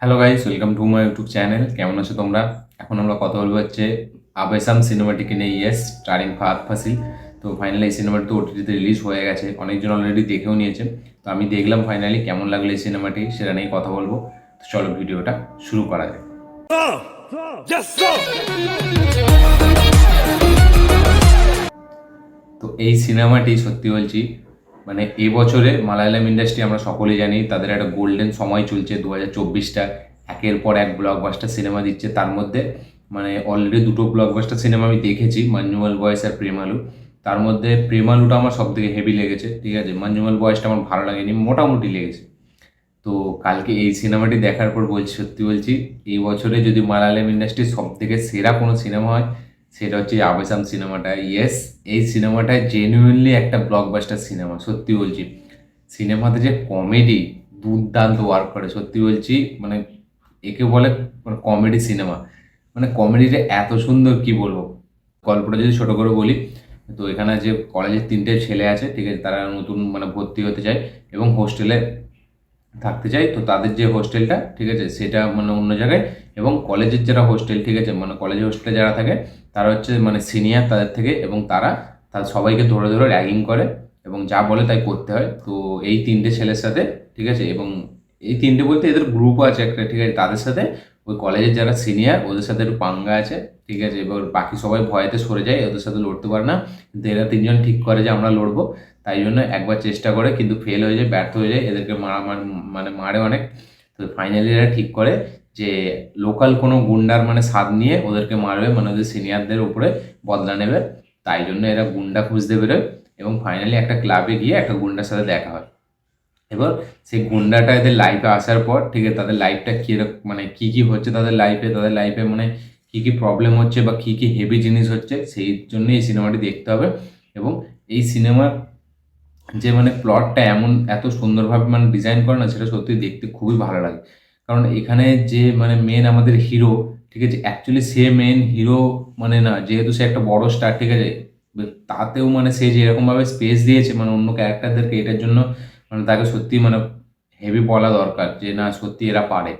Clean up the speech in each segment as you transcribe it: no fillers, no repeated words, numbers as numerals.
Hello guys, welcome to my YouTube channel. কেমন আছো তোমরা? এখন আমরা কথা বলবো হচ্ছে আবেসাম সিনেমাটিকে নিয়ে। Yes, steering Fahad ফাসিল। তো ফাইনালি এই সিনেমাটি তো ওটিটিতে রিলিজ হয়ে গেছে, অনেকজন অলরেডি দেখেও নিয়েছে। তো আমি দেখলাম ফাইনালি কেমন লাগলো এই সিনেমাটি, সেটা নিয়ে কথা বলবো। তো চলো ভিডিওটা শুরু করা যায়। তো এই সিনেমাটি সত্যি বলছি, মানে এবছরে মালায়ালাম ইন্ডাস্ট্রি আমরা সকলেই জানি তাদের একটা গোল্ডেন সময় চলছে। 2024টা একের পর এক ব্লকবাস্টার সিনেমা দিচ্ছে। তার মধ্যে মানে অলরেডি দুটো ব্লকবাস্টার সিনেমা আমি দেখেছি, মঞ্জুমল বয়েস আর প্রেমালু। তার মধ্যে প্রেমালুটা আমার সব থেকে হেভি লেগেছে, ঠিক আছে। মঞ্জুমল বয়েসটা আমার ভালো লাগেনি, মোটামুটি লেগেছে। তো কালকে এই সিনেমাটি দেখার পর বলছি, সত্যি বলছি, এই বছরে যদি মালায়ালাম ইন্ডাস্ট্রির সব থেকে সেরা কোনো সিনেমা হয় সেটা হচ্ছে আবেসাম সিনেমাটা। ইয়েস, এই সিনেমাটায় জেনুইনলি একটা ব্লকবাস্টার সিনেমা, সত্যি বলছি। সিনেমাতে যে কমেডি দুর্দান্ত ওয়ার্ক করে, সত্যি বলছি। মানে একে বলে মানে কমেডি সিনেমা। মানে কমেডিটা এত সুন্দর, কি বলবো। গল্পটা যদি ছোট করে বলি, তো এখানে যে কলেজের তিনটে ছেলে আছে, ঠিক আছে, তারা নতুন মানে ভর্তি হতে চায় এবং হোস্টেলে থাকতে চাই। তো তাদের যে হোস্টেলটা, ঠিক আছে, সেটা মানে অন্য জায়গায়। এবং কলেজের যারা হোস্টেল, ঠিক আছে, মানে কলেজের হোস্টেলে যারা থাকে তারা হচ্ছে মানে সিনিয়র তাদের থেকে, এবং তারা তাদের সবাইকে ধরে ধরে র্যাগিং করে এবং যা বলে তাই করতে হয়। তো এই তিনটে ছেলের সাথে, ঠিক আছে, এবং এই তিনটে বলতে এদের গ্রুপও আছে একটা, ঠিক আছে, তাদের সাথে ওই কলেজের যারা সিনিয়র ওদের সাথে একটু পাঙ্গা আছে, ঠিক আছে। এবার বাকি সবাই ভয়েতে সরে যায়, ওদের সাথে লড়তে পারে না। কিন্তু এরা তিনজন ঠিক করে যে আমরা লড়বো। তাই জন্য একবার চেষ্টা করে কিন্তু ফেল হয়ে যায়, ব্যর্থ হয়ে যায়, এদেরকে মারা মানে মারে অনেক। তো ফাইনালি এরা ঠিক করে যে লোকাল কোনো গুন্ডার মানে স্বাদ নিয়ে ওদেরকে মারবে, মানে ওদের সিনিয়রদের উপরে বদলা নেবে। তাই জন্য এরা গুন্ডা খুঁজতে বেরোয় এবং ফাইনালি একটা ক্লাবে গিয়ে একটা গুন্ডার সাথে দেখা হয়। এবার সেই গুন্ডাটা এদের লাইফে আসার পর, ঠিক আছে, তাদের লাইফটা কীরকম মানে কী কী হচ্ছে তাদের লাইফে মানে কী কী প্রবলেম হচ্ছে বা কী কী হেভি জিনিস হচ্ছে, সেই জন্যই এই সিনেমাটি দেখতে হবে। এবং এই সিনেমার যে মানে প্লটটা এমন এত সুন্দরভাবে মানে ডিজাইন করে না, সেটা সত্যি দেখতে খুবই ভালো লাগে। কারণ এখানে যে মানে মেন আমাদের হিরো, ঠিক আছে, অ্যাকচুয়ালি সে মেন হিরো মানে না, যেহেতু সে একটা বড় স্টার, ঠিক আছে। তাতেও মানে সে যেরকমভাবে স্পেস দিয়েছে মানে অন্য ক্যারেক্টারদেরকে, এটার জন্য মানে তাকে সত্যি মানে হেভি বলা দরকার যে না, সত্যি এরা পারে।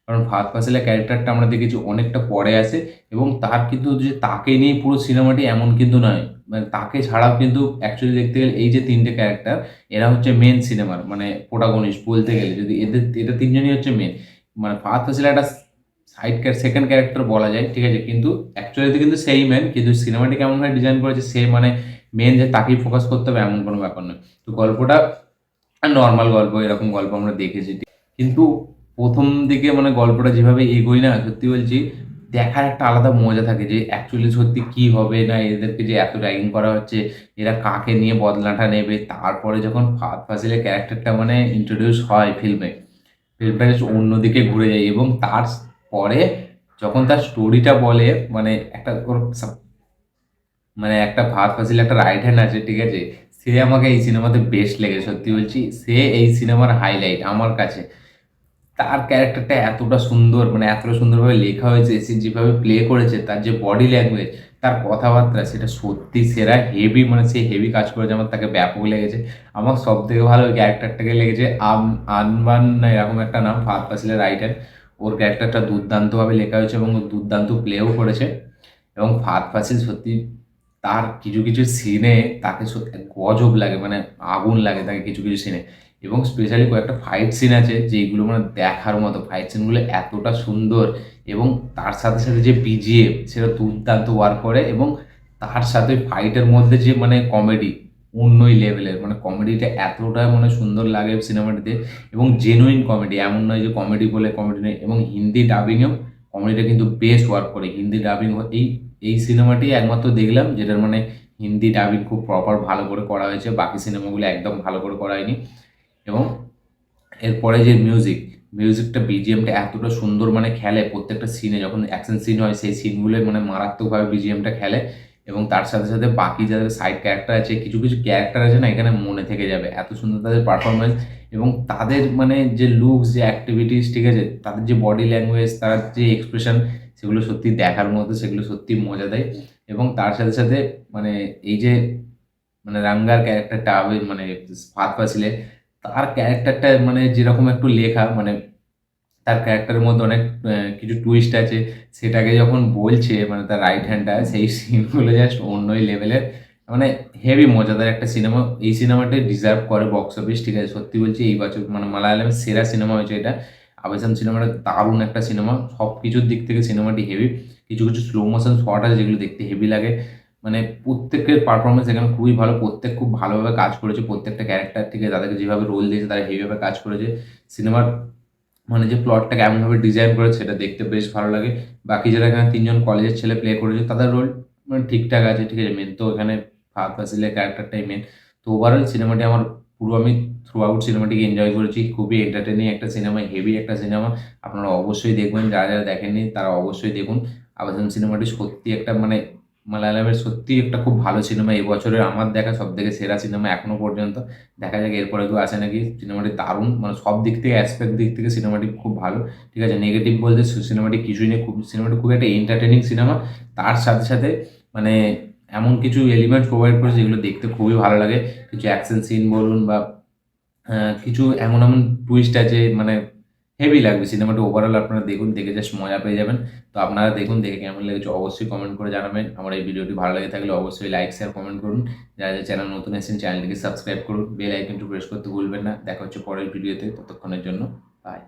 কারণ ফাহাদ ফাসিলের ক্যারেক্টারটা আমরা দেখেছি অনেকটা পরে আসে, এবং তার কিন্তু যে তাকে নিয়ে পুরো সিনেমাটি এমন কিন্তু নয়। মানে তাকে ছাড়াও কিন্তু অ্যাকচুয়ালি দেখতে গেলে এই যে তিনটে ক্যারেক্টার, এরা হচ্ছে মেন সিনেমার মানে প্রোটাগনিস্ট বলতে গেলে। যদি এটা তিনজনই হচ্ছে মেন। মানে ফাহাদ ফাসিল একটা সাইড সেকেন্ড ক্যারেক্টার বলা যায়, ঠিক আছে, কিন্তু অ্যাকচুয়ালিতে কিন্তু সেই মেন। কিন্তু সিনেমাটি কেমনভাবে ডিজাইন করেছে, সে মানে মেন যে তাকেই ফোকাস করতে হবে এমন কোনো ব্যাপার নয়। তো গল্পটা নর্মাল গল্প, এরকম গল্প আমরা দেখেছি। কিন্তু প্রথম দিকে মানে গল্পটা যেভাবে এগোয় না, সত্যি বলছি, দেখার একটা আলাদা মজা থাকে যে অ্যাকচুয়ালি সত্যি কি হবে, না এদেরকে যে এত র্যাগিং করা হচ্ছে, এরা কাকে নিয়ে বদলাটা নেবে। তারপরে যখন ফাহাদ ফাসিলের ক্যারেক্টারটা মানে ইন্ট্রোডিউস হয় ফিল্মটা জাস্ট অন্যদিকে ঘুরে যায়। এবং তার পরে যখন তার স্টোরিটা বলে, মানে একটা ওর মানে একটা ফাহাদ ফাসিল একটা রাইট হ্যান্ড আছে, ঠিক আছে। সে আমাকে এই সিনেমাতে বেস্ট লেগেছে, সত্যি বলছি। সে এই সিনেমার হাইলাইট আমার কাছে। তার ক্যারেক্টারটা এতটা সুন্দর, মানে এতটা সুন্দরভাবে লেখা হয়েছে, সে যেভাবে প্লে করেছে, তার যে বডি ল্যাঙ্গুয়েজ, তার কথাবার্তা, সেটা সত্যি সেরা হেভি, মানে সে হেভি কাজ করেছে। আমার তাকে ব্যাপক লেগেছে। আমার সব থেকে ভালো ওই ক্যারেক্টারটাকে লেগেছে আনবান না এরকম একটা নাম, ফাহাদ ফাসিলের রাইটার। ওর ক্যারেক্টারটা দুর্দান্তভাবে লেখা হয়েছে এবং ও দুর্দান্ত প্লেও করেছে। এবং ফাহাদ ফাসিল সত্যি তার কিছু কিছু সিনে তাকে সত্যি গজব লাগে, মানে আগুন লাগে তাকে কিছু কিছু সিনে। এবং স্পেশালি কয়েকটা ফাইট সিন আছে যেইগুলো মানে দেখার মতো। ফাইট সিনগুলো এতটা সুন্দর, এবং তার সাথে সাথে যে বিজিএম সেটা দুর্দান্ত ওয়ার্ক করে। এবং তার সাথে ফাইটের মধ্যে যে মানে কমেডি অন্যই লেভেলের, মানে কমেডিটা এতটা মানে সুন্দর লাগে সিনেমাটিতে। এবং জেনুইন কমেডি, এমন নয় যে কমেডি বলে কমেডি নেই। এবং হিন্দি ডাবিংয়েও কমেডিটা কিন্তু বেশ ওয়ার্ক করে। হিন্দি ডাবিং এই এই সিনেমাটি একমাত্র দেখলাম যেটার মানে হিন্দি ডাবিং খুব প্রপার ভালো করে করা হয়েছে, বাকি সিনেমাগুলো একদম ভালো করে করা হয়নি। এবং এরপরে যে মিউজিকটা বিজিএমটা এতটা সুন্দর মানে খেলে প্রত্যেকটা সিনে, যখন অ্যাকশন সিন হয় সেই সিনগুলোয় মানে মারাত্মকভাবে বিজিএমটা খেলে। এবং তার সাথে সাথে বাকি যাদের সাইড ক্যারেক্টার আছে, কিছু কিছু ক্যারেক্টার আছে না, এখানে মনে থেকে যাবে এত সুন্দর তাদের পারফরমেন্স। এবং তাদের মানে যে লুকস, যে অ্যাক্টিভিটিস, ঠিক আছে, তাদের যে বডি ল্যাঙ্গুয়েজ, তার যে এক্সপ্রেশন, সেগুলো সত্যি দেখার মতো, সেগুলো সত্যি মজা দেয়। এবং তার সাথে সাথে মানে এই যে মানে রাঙ্গার ক্যারেক্টারটা মানে ফাহাদ ফাসিলের, তার ক্যারেক্টারটা মানে যেরকম একটু লেখা, মানে তার ক্যারেক্টারের মধ্যে অনেক কিছু টুইস্ট আছে, সেটাকে যখন বলছে মানে তার রাইট হ্যান্ডটা, সেই সিনগুলো জাস্ট অন্যই লেভেলের, মানে হেভি মজাদার একটা সিনেমা। এই সিনেমাটাই ডিজার্ভ করে বক্স অফিস, ঠিক আছে? সত্যি বলছি এই বছর মানে মালায়ালামের সেরা সিনেমা হয়েছে এটা। আবেসাম সিনেমাটা দারুণ একটা সিনেমা, সব কিছুর দিক থেকে সিনেমাটি হেভি। কিছু কিছু স্লো মোশন শট আছে যেগুলো দেখতে হেভি লাগে। মানে প্রত্যেকের পারফরমেন্স এখানে খুবই ভালো, প্রত্যেক খুব ভালোভাবে কাজ করেছে, প্রত্যেকটা ক্যারেক্টার থেকে তাদেরকে যেভাবে রোল দিয়েছে তারা হেভিভাবে কাজ করেছে। সিনেমার মানে যে প্লটটাকে এমনভাবে ডিজাইন করেছে সেটা দেখতে বেশ ভালো লাগে। বাকি যারা এখানে তিনজন কলেজের ছেলে প্লে করেছে তাদের রোল মানে ঠিকঠাক আছে, ঠিক আছে? মেন তো এখানে ফাহাদ ফাসিলের ক্যারেক্টারটাই মেন। তো ওভারঅল সিনেমাটি আমার পুরো আমি থ্রু আউট সিনেমাটিকে এনজয় করেছি, খুবই এন্টারটেনিং একটা সিনেমা, হেভি একটা সিনেমা। আপনারা অবশ্যই দেখবেন, যারা যারা দেখেননি তারা অবশ্যই দেখুন। আবেদন সিনেমাটি সত্যি একটা মানে মালায়ালামের সত্যি একটা খুব ভালো সিনেমা, এই বছরের আমার দেখা সব থেকে সেরা সিনেমা এখনো পর্যন্ত। দেখা যাক এরপরে কেউ আসে নাকি। সিনেমাটি দারুণ, মানে সব দিক থেকে অ্যাসপেক্ট দিক থেকে সিনেমাটি খুব ভালো, ঠিক আছে? নেগেটিভ বলতে সিনেমাটি কিছুই নেই, খুব সিনেমাটি খুব একটা এন্টারটেনিং সিনেমা। তার সাথে সাথে মানে এমন কিছু এলিমেন্ট প্রোভাইড করেছে যেগুলো দেখতে খুবই ভালো লাগে। কিছু অ্যাকশন সিন বলুন বা কিছু এমন এমন টুইস্ট আছে, মানে হেভি লাগবে সিনেমাটা। ওভারঅল আপনারা দেখুন, দেখে জাস্ট মজা পেয়ে যাবেন। তো আপনারা দেখুন, দেখে কেমন লেগেছে অবশ্যই কমেন্ট করে জানাবেন। আমার এই ভিডিওটি ভালো লেগে থাকলে অবশ্যই লাইক শেয়ার কমেন্ট করুন। যারা যারা চ্যানেল নতুন এসেছেন চ্যানেলটিকে সাবস্ক্রাইব করুন, বেল আইকনটি প্রেস করতে ভুলবেন না। দেখা হচ্ছে পরের ভিডিওতে, ততক্ষণের জন্য বাই।